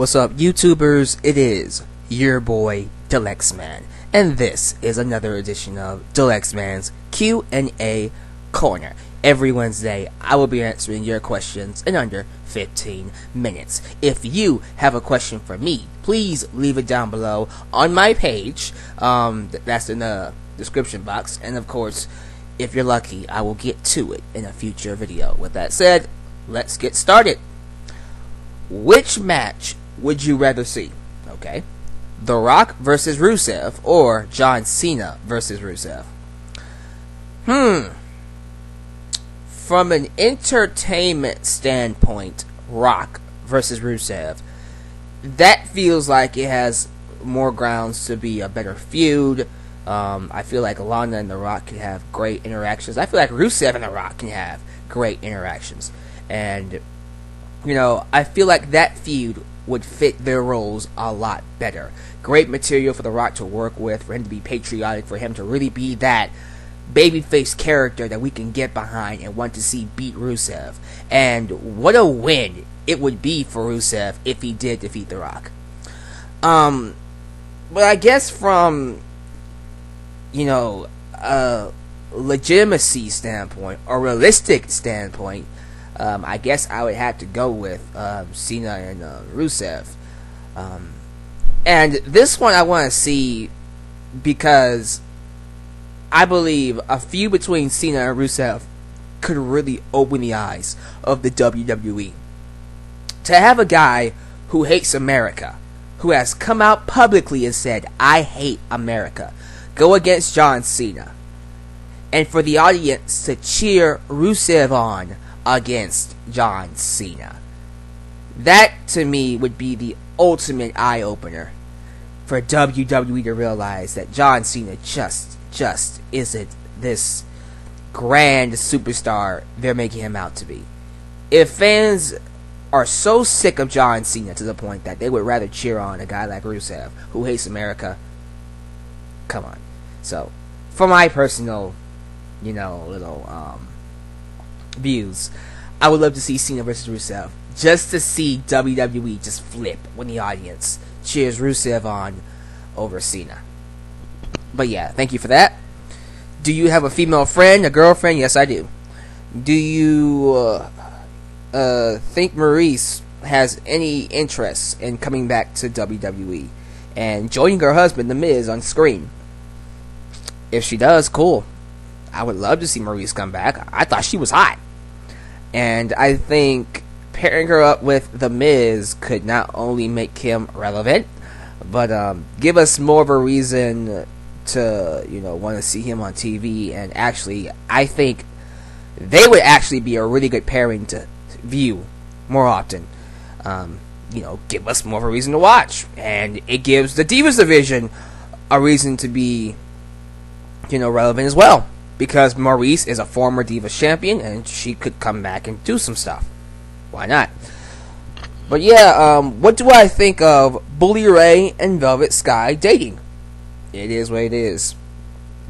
What's up, YouTubers? It is your boy Dalyxman, and this is another edition of Dalyxman's Q&A Corner. Every Wednesday, I will be answering your questions in under 15 minutes. If you have a question for me, please leave it down below on my page. That's in the description box, and of course, if you're lucky, I will get to it in a future video. With that said, let's get started. Which match would you rather see? Okay, The Rock versus Rusev or John Cena versus Rusev? From an entertainment standpoint, Rock versus Rusev, that feels like it has more grounds to be a better feud. I feel like Lana and The Rock can have great interactions. I feel like Rusev and The Rock can have great interactions. And, you know, I feel like that feud would fit their roles a lot better. Great material for The Rock to work with, for him to be patriotic, for him to really be that babyface character that we can get behind and want to see beat Rusev. And what a win it would be for Rusev if he did defeat The Rock. But I guess from, you know, a legitimacy standpoint or realistic standpoint, I guess I would have to go with Cena and Rusev. And this one I want to see because I believe a feud between Cena and Rusev could really open the eyes of the WWE. To have a guy who hates America, who has come out publicly and said, "I hate America," go against John Cena, and for the audience to cheer Rusev on against John Cena. That, to me, would be the ultimate eye-opener for WWE to realize that John Cena just isn't this grand superstar they're making him out to be. If fans are so sick of John Cena to the point that they would rather cheer on a guy like Rusev who hates America, come on. So, for my personal, you know, little views, I would love to see Cena versus Rusev, just to see WWE just flip when the audience cheers Rusev on over Cena. But yeah, thank you for that. Do you have a female friend, a girlfriend? Yes, I do. Do you think Maurice has any interest in coming back to WWE and joining her husband, The Miz, on screen? If she does, cool. I would love to see Maurice come back. I thought she was hot. And I think pairing her up with The Miz could not only make him relevant, but give us more of a reason to, you know, want to see him on TV. And actually, I think they would actually be a really good pairing to view more often. You know, give us more of a reason to watch. And it gives the Divas division a reason to be, you know, relevant as well. Because Maurice is a former Divas champion, and she could come back and do some stuff. Why not? But yeah, what do I think of Bully Ray and Velvet Sky dating? It is what it is.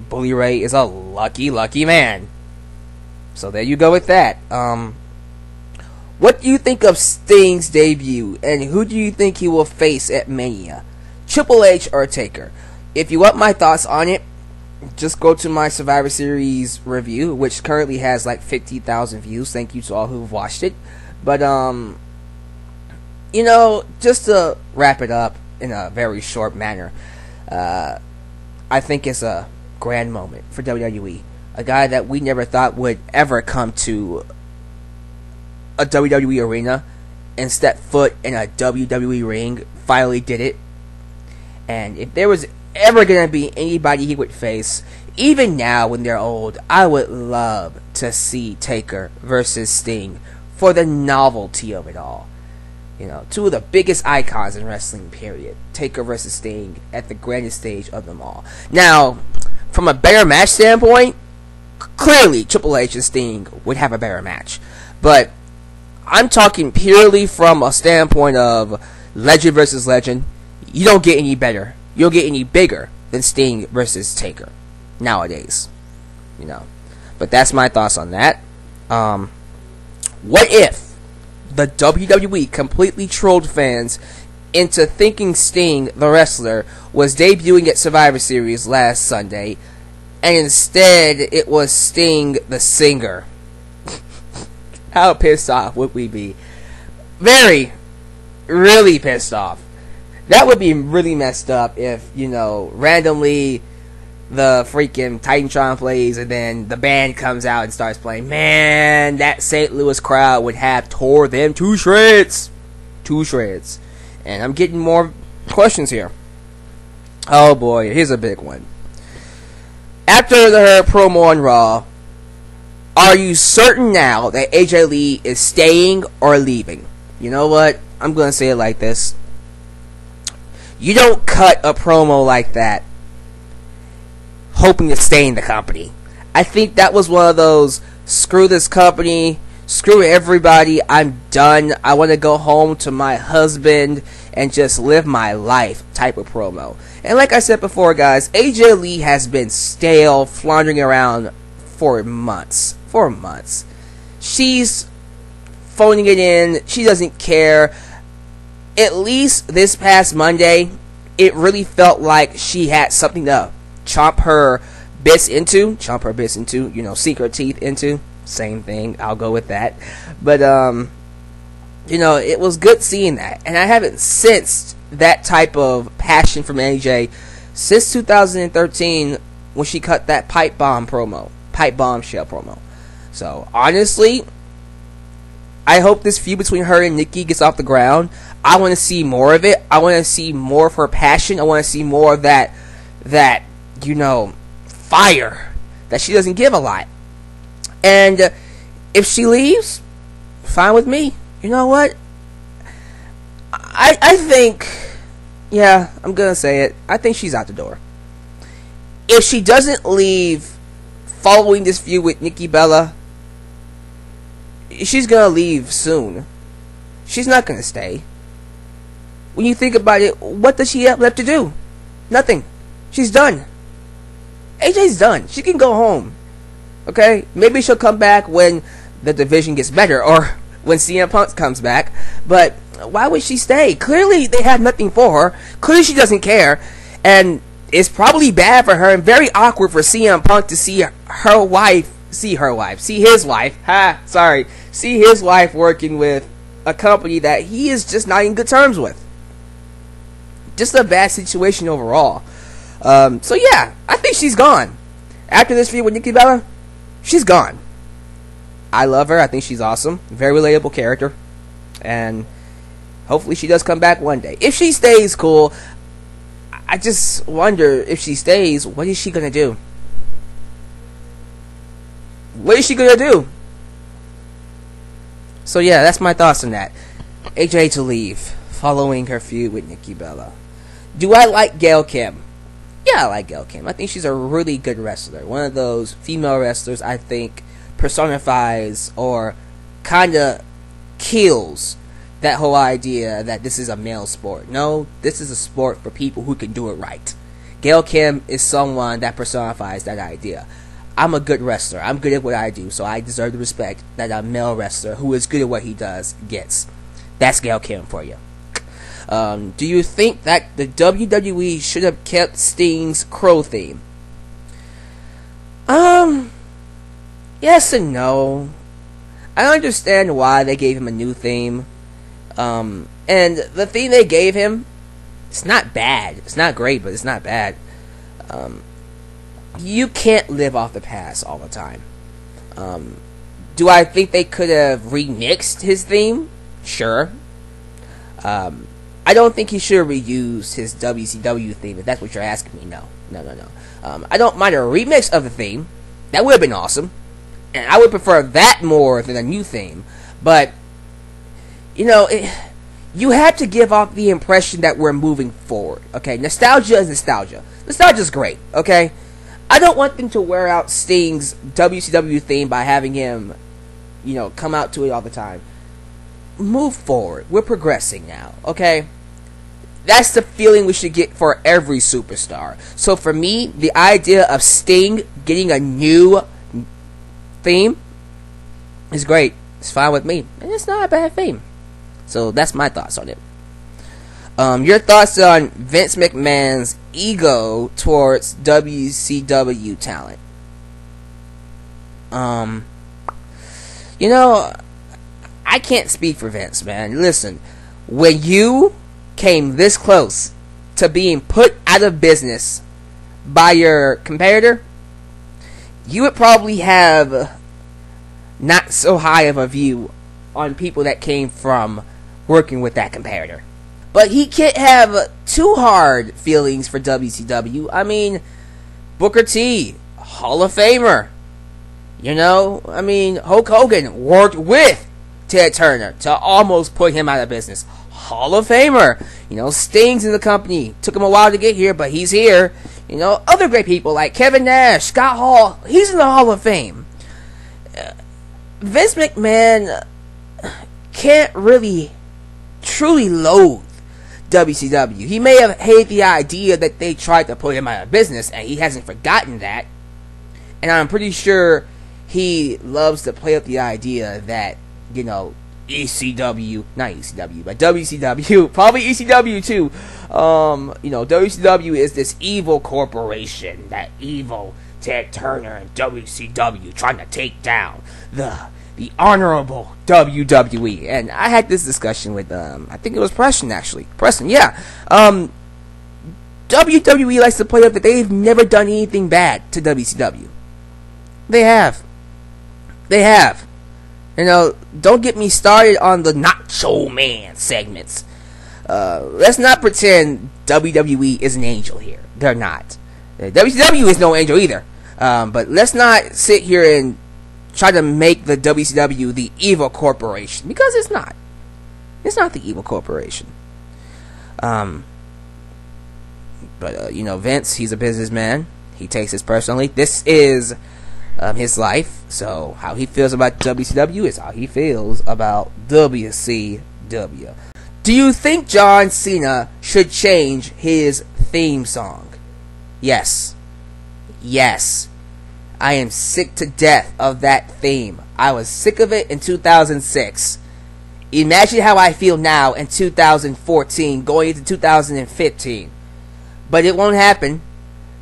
Bully Ray is a lucky man. So there you go with that. What do you think of Sting's debut, and who do you think he will face at Mania? Triple H or Taker? If you want my thoughts on it, just go to my Survivor Series review, which currently has like 50,000 views. Thank you to all who've watched it. But, you know, just to wrap it up in a very short manner, I think it's a grand moment for WWE. A guy that we never thought would ever come to a WWE arena and step foot in a WWE ring finally did it. And if there was ever going to be anybody he would face, even now when they're old, I would love to see Taker versus Sting for the novelty of it all. You know, two of the biggest icons in wrestling, period. Taker versus Sting at the grandest stage of them all. Now, from a better match standpoint, clearly Triple H and Sting would have a better match. But I'm talking purely from a standpoint of legend versus legend. You don't get any better. You'll get any bigger than Sting versus Taker nowadays, you know. But that's my thoughts on that. What if the WWE completely trolled fans into thinking Sting, the wrestler, was debuting at Survivor Series last Sunday, and instead it was Sting, the singer. How pissed off would we be? Very, really pissed off. That would be really messed up if, you know, randomly the freaking Titantron plays and then the band comes out and starts playing. Man, that St. Louis crowd would have tore them to shreds. To shreds. And I'm getting more questions here. Oh boy, here's a big one. After her promo on Raw, are you certain now that AJ Lee is staying or leaving? You know what? I'm going to say it like this. You don't cut a promo like that hoping to stay in the company. I think that was one of those screw this company, screw everybody, I'm done, I want to go home to my husband and just live my life type of promo. And like I said before, guys, AJ Lee has been stale, floundering around for months. She's phoning it in. She doesn't care. At least this past Monday, it really felt like she had something to chomp her bits into, you know, sink her teeth into. Same thing, I'll go with that. But, you know, it was good seeing that. And I haven't sensed that type of passion from AJ since 2013 when she cut that pipe bombshell promo. So, honestly, I hope this feud between her and Nikki gets off the ground. I want to see more of it. I want to see more of her passion. I want to see more of that, you know, fire that she doesn't give a lot. And if she leaves, fine with me. You know what? I think, yeah, I'm going to say it. I think she's out the door. If she doesn't leave following this feud with Nikki Bella, she's going to leave soon. She's not going to stay. When you think about it, what does she have left to do? Nothing. She's done. AJ's done. She can go home. Okay? Maybe she'll come back when the division gets better or when CM Punk comes back. But why would she stay? Clearly they have nothing for her. Clearly she doesn't care. And it's probably bad for her and very awkward for CM Punk to see his wife working with a company that he is just not in good terms with. Just a bad situation overall. So yeah, I think she's gone. After this feud with Nikki Bella, she's gone. I love her. I think she's awesome. Very relatable character. And hopefully she does come back one day. If she stays, cool. I just wonder, if she stays, what is she going to do? What is she going to do? So yeah, that's my thoughts on that. AJ to leave, following her feud with Nikki Bella. Do I like Gail Kim? Yeah, I like Gail Kim. I think she's a really good wrestler. One of those female wrestlers I think personifies or kind of kills that whole idea that this is a male sport. No, this is a sport for people who can do it right. Gail Kim is someone that personifies that idea. I'm a good wrestler. I'm good at what I do, so I deserve the respect that a male wrestler who is good at what he does gets. That's Gail Kim for you. Do you think that the WWE should have kept Sting's Crow theme? Yes and no. I understand why they gave him a new theme. And the theme they gave him, it's not bad. It's not great, but it's not bad. You can't live off the past all the time. Do I think they could have remixed his theme? Sure. I don't think he should have reused his WCW theme, if that's what you're asking me. No. I don't mind a remix of the theme. That would have been awesome. And I would prefer that more than a new theme. But, you know, you have to give off the impression that we're moving forward. Okay, nostalgia is nostalgia. Nostalgia's great, okay? I don't want them to wear out Sting's WCW theme by having him, you know, come out to it all the time. Move forward. We're progressing now, okay? That's the feeling we should get for every superstar. So for me, the idea of Sting getting a new theme is great. It's fine with me. And it's not a bad theme. So that's my thoughts on it. Your thoughts on Vince McMahon's ego towards WCW talent? You know, I can't speak for Vince, man. Listen, when you came this close to being put out of business by your competitor, you would probably have not so high of a view on people that came from working with that competitor. But he can't have too hard feelings for WCW. I mean, Booker T, Hall of Famer. You know, I mean, Hulk Hogan worked with Ted Turner to almost put him out of business. Hall of Famer. You know, Sting's in the company. Took him a while to get here, but he's here. You know, other great people like Kevin Nash, Scott Hall. He's in the Hall of Fame. Vince McMahon can't really truly loathe WCW. He may have hated the idea that they tried to put him out of business, and he hasn't forgotten that. And I'm pretty sure he loves to play up the idea that, you know, ECW, not ECW, but WCW, probably ECW too. You know, WCW is this evil corporation, that evil Ted Turner and WCW trying to take down the honorable WWE. And I had this discussion with I think it was Preston, actually. Preston, yeah. WWE likes to play up that they've never done anything bad to WCW. They have. You know, don't get me started on the Nacho Man segments. Let's not pretend WWE is an angel here. They're not. WCW is no angel either. But let's not sit here and try to make the WCW the evil corporation, because it's not. It's not the evil corporation. But you know, Vince, he's a businessman. He takes this personally. This is his life. So how he feels about WCW is how he feels about WCW. Do you think John Cena should change his theme song? Yes. Yes. I am sick to death of that theme. I was sick of it in 2006. Imagine how I feel now in 2014, going into 2015. But it won't happen,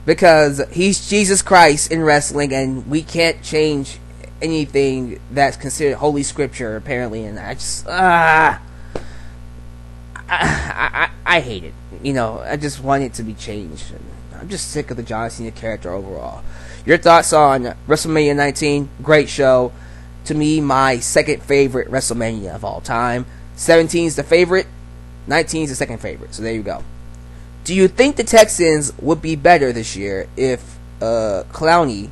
because he's Jesus Christ in wrestling, and we can't change anything that's considered holy scripture, apparently. And I just, I hate it. You know, I just want it to be changed. I'm just sick of the John Cena character overall. Your thoughts on WrestleMania 19? Great show. To me, my second favorite WrestleMania of all time. 17 is the favorite. 19 is the second favorite. So there you go. Do you think the Texans would be better this year if Clowney,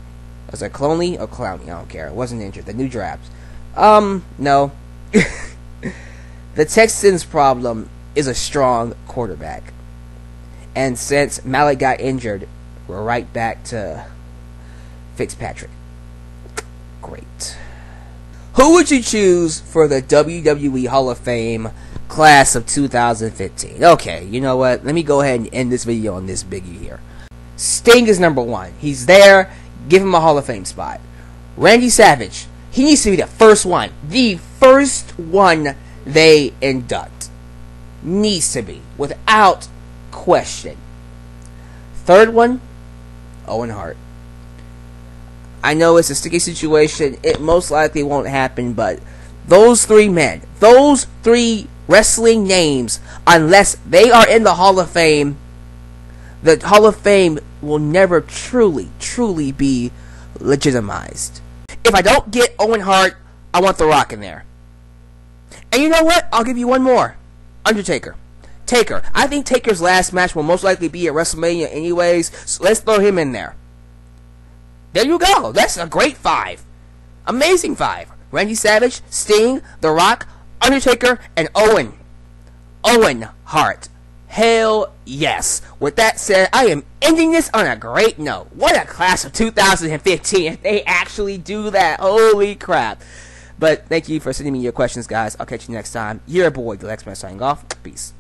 was it Clowney or Clowney? I don't care. It wasn't injured. The new draft. No. The Texans' problem is a strong quarterback. And since Malik got injured, we're right back to Fitzpatrick. Great. Who would you choose for the WWE Hall of Fame class of 2015? Okay, you know what? Let me go ahead and end this video on this biggie here. Sting is number one. He's there. Give him a Hall of Fame spot. Randy Savage. He needs to be the first one. The first one they induct. Needs to be. Without question. Third one, Owen Hart. I know it's a sticky situation. It most likely won't happen, but those three men, those three wrestling names, unless they are in the Hall of Fame, the Hall of Fame will never truly be legitimized. If I don't get Owen Hart, I want The Rock in there. And you know what? I'll give you one more. Undertaker. Taker. I think Taker's last match will most likely be at WrestleMania anyways, so let's throw him in there. There you go. That's a great 5. Amazing 5. Randy Savage, Sting, The Rock, Undertaker, and Owen Hart. Hell yes. With that said, I am ending this on a great note. What a class of 2015 if they actually do that. Holy crap. But thank you for sending me your questions, guys. I'll catch you next time. Your boy, Dalyxman, signing off. Peace.